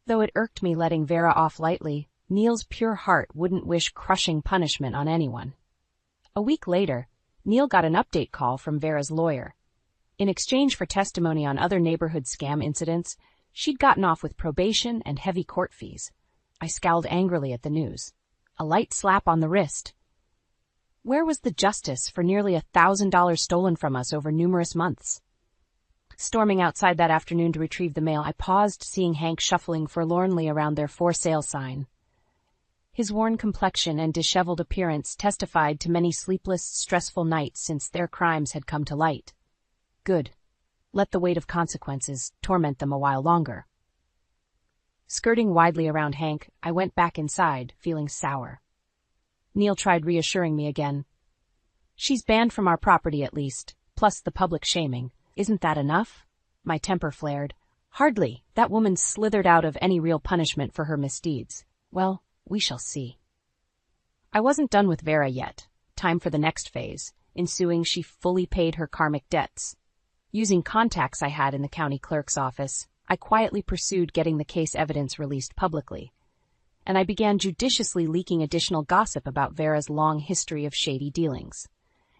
Though it irked me letting Vera off lightly, Neil's pure heart wouldn't wish crushing punishment on anyone. A week later, Neil got an update call from Vera's lawyer. In exchange for testimony on other neighborhood scam incidents, she'd gotten off with probation and heavy court fees. I scowled angrily at the news. A light slap on the wrist. Where was the justice for nearly $1,000 stolen from us over numerous months? Storming outside that afternoon to retrieve the mail, I paused, seeing Hank shuffling forlornly around their for sale sign. His worn complexion and disheveled appearance testified to many sleepless, stressful nights since their crimes had come to light. Good. Let the weight of consequences torment them a while longer. Skirting widely around Hank, I went back inside, feeling sour. Neil tried reassuring me again. "She's banned from our property at least, plus the public shaming. Isn't that enough?" My temper flared. "Hardly. That woman slithered out of any real punishment for her misdeeds. Well, we shall see." I wasn't done with Vera yet. Time for the next phase. Ensuing, she fully paid her karmic debts. Using contacts I had in the county clerk's office, I quietly pursued getting the case evidence released publicly. And I began judiciously leaking additional gossip about Vera's long history of shady dealings.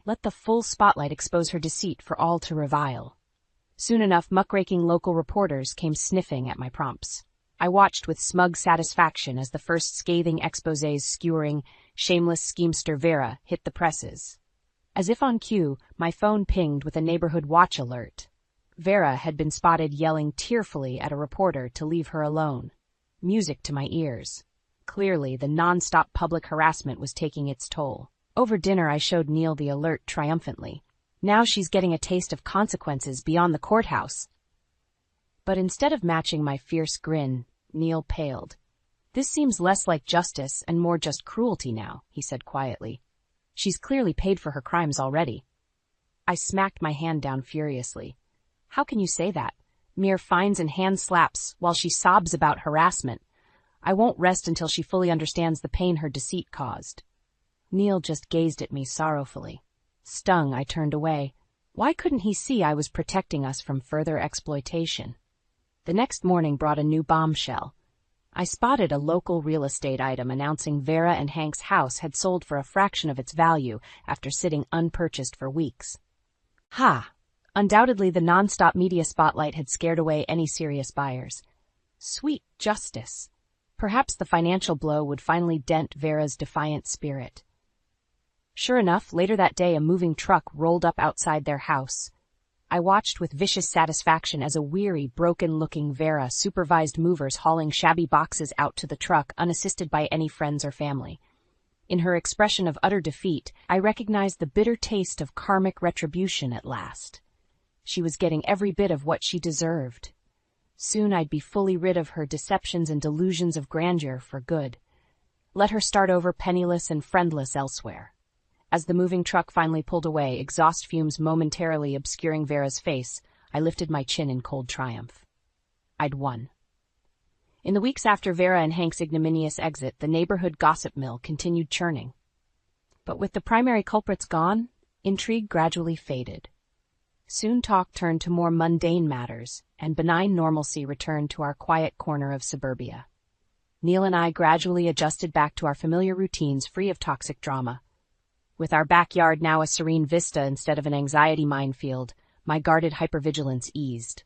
Let the full spotlight expose her deceit for all to revile. Soon enough, muckraking local reporters came sniffing at my prompts. I watched with smug satisfaction as the first scathing exposés skewering shameless schemester Vera hit the presses. As if on cue, my phone pinged with a neighborhood watch alert. Vera had been spotted yelling tearfully at a reporter to leave her alone. Music to my ears. Clearly, the non-stop public harassment was taking its toll. Over dinner, I showed Neil the alert triumphantly. Now she's getting a taste of consequences beyond the courthouse. But instead of matching my fierce grin, Neil paled. "This seems less like justice and more just cruelty now," he said quietly. "She's clearly paid for her crimes already." I smacked my hand down furiously. "How can you say that? Mere fines and hand slaps while she sobs about harassment. I won't rest until she fully understands the pain her deceit caused." Neil just gazed at me sorrowfully. Stung, I turned away. Why couldn't he see I was protecting us from further exploitation? The next morning brought a new bombshell. I spotted a local real estate item announcing Vera and Hank's house had sold for a fraction of its value after sitting unpurchased for weeks. Ha! Undoubtedly the non-stop media spotlight had scared away any serious buyers. Sweet justice. Perhaps the financial blow would finally dent Vera's defiant spirit. Sure enough, later that day a moving truck rolled up outside their house. I watched with vicious satisfaction as a weary, broken-looking Vera supervised movers hauling shabby boxes out to the truck unassisted by any friends or family. In her expression of utter defeat, I recognized the bitter taste of karmic retribution at last. She was getting every bit of what she deserved. Soon I'd be fully rid of her deceptions and delusions of grandeur for good. Let her start over penniless and friendless elsewhere. As the moving truck finally pulled away, exhaust fumes momentarily obscuring Vera's face, I lifted my chin in cold triumph. I'd won. In the weeks after Vera and Hank's ignominious exit, the neighborhood gossip mill continued churning. But with the primary culprits gone, intrigue gradually faded. Soon talk turned to more mundane matters, and benign normalcy returned to our quiet corner of suburbia. Neil and I gradually adjusted back to our familiar routines free of toxic drama. With our backyard now a serene vista instead of an anxiety minefield, my guarded hypervigilance eased.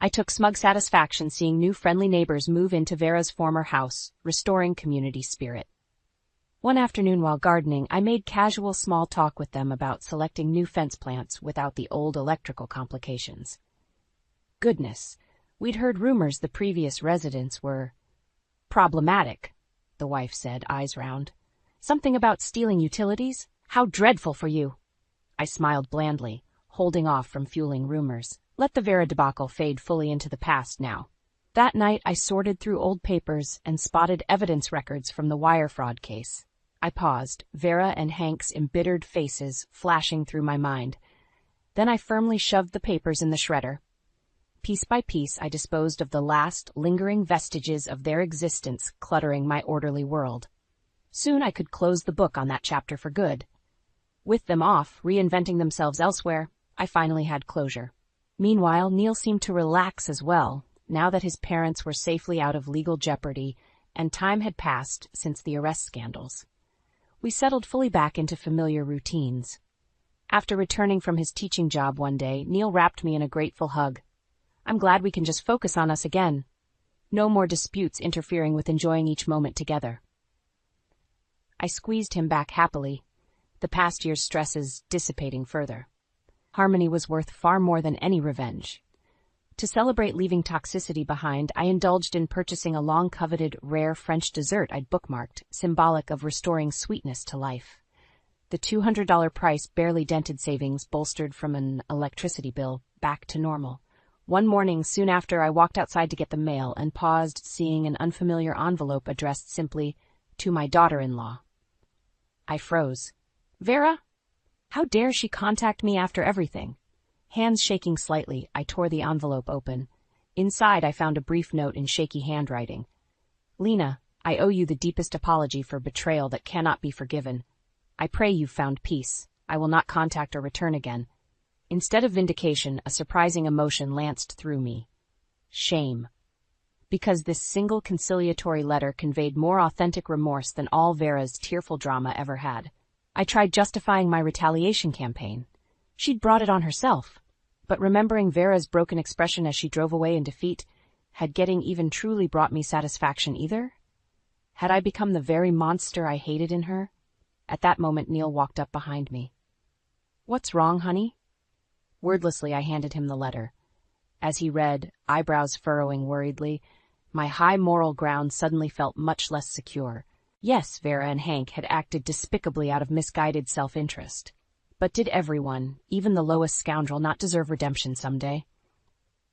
I took smug satisfaction seeing new friendly neighbors move into Vera's former house, restoring community spirit. One afternoon while gardening, I made casual small talk with them about selecting new fence plants without the old electrical complications. Goodness, we'd heard rumors the previous residents were problematic, the wife said, eyes round. Something about stealing utilities? How dreadful for you! I smiled blandly, holding off from fueling rumors. Let the Vera debacle fade fully into the past now. That night I sorted through old papers and spotted evidence records from the wire fraud case. I paused, Vera and Hank's embittered faces flashing through my mind. Then I firmly shoved the papers in the shredder. Piece by piece I disposed of the last lingering vestiges of their existence cluttering my orderly world. Soon I could close the book on that chapter for good. With them off, reinventing themselves elsewhere, I finally had closure. Meanwhile, Neil seemed to relax as well, now that his parents were safely out of legal jeopardy and time had passed since the arrest scandals. We settled fully back into familiar routines. After returning from his teaching job one day, Neil wrapped me in a grateful hug. I'm glad we can just focus on us again. No more disputes interfering with enjoying each moment together. I squeezed him back happily, the past year's stresses dissipating further. Harmony was worth far more than any revenge. To celebrate leaving toxicity behind, I indulged in purchasing a long-coveted, rare French dessert I'd bookmarked, symbolic of restoring sweetness to life. The $200 price barely dented savings bolstered from an electricity bill back to normal. One morning, soon after, I walked outside to get the mail and paused, seeing an unfamiliar envelope addressed simply, "To my daughter-in-law." I froze. Vera? How dare she contact me after everything? Hands shaking slightly, I tore the envelope open. Inside, I found a brief note in shaky handwriting. Lena, I owe you the deepest apology for betrayal that cannot be forgiven. I pray you've found peace. I will not contact or return again. Instead of vindication, a surprising emotion lanced through me. Shame. Because this single conciliatory letter conveyed more authentic remorse than all Vera's tearful drama ever had. I tried justifying my retaliation campaign. She'd brought it on herself. But remembering Vera's broken expression as she drove away in defeat, had getting even truly brought me satisfaction either? Had I become the very monster I hated in her? At that moment, Neil walked up behind me. What's wrong, honey? Wordlessly, I handed him the letter. As he read, eyebrows furrowing worriedly, my high moral ground suddenly felt much less secure. Yes, Vera and Hank had acted despicably out of misguided self-interest. But did everyone, even the lowest scoundrel, not deserve redemption someday?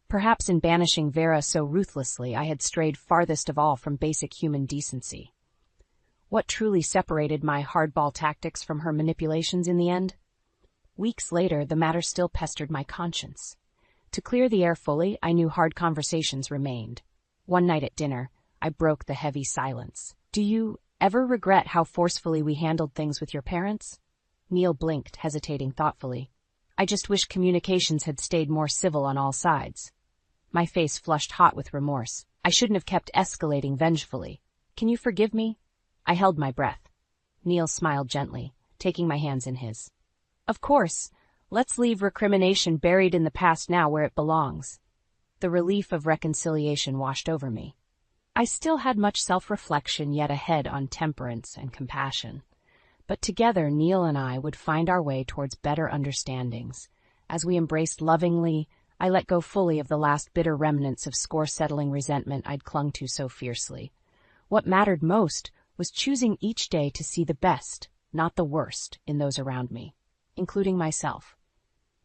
Perhaps in banishing Vera so ruthlessly, I had strayed farthest of all from basic human decency. What truly separated my hardball tactics from her manipulations in the end? Weeks later, the matter still pestered my conscience. To clear the air fully, I knew hard conversations remained. One night at dinner, I broke the heavy silence. Do you ever regret how forcefully we handled things with your parents? Neil blinked, hesitating thoughtfully. I just wish communications had stayed more civil on all sides. My face flushed hot with remorse. I shouldn't have kept escalating vengefully. Can you forgive me? I held my breath. Neil smiled gently, taking my hands in his. Of course. Let's leave recrimination buried in the past now where it belongs. The relief of reconciliation washed over me. I still had much self-reflection yet ahead on temperance and compassion. But together, Neil and I would find our way towards better understandings. As we embraced lovingly, I let go fully of the last bitter remnants of score-settling resentment I'd clung to so fiercely. What mattered most was choosing each day to see the best, not the worst, in those around me, including myself.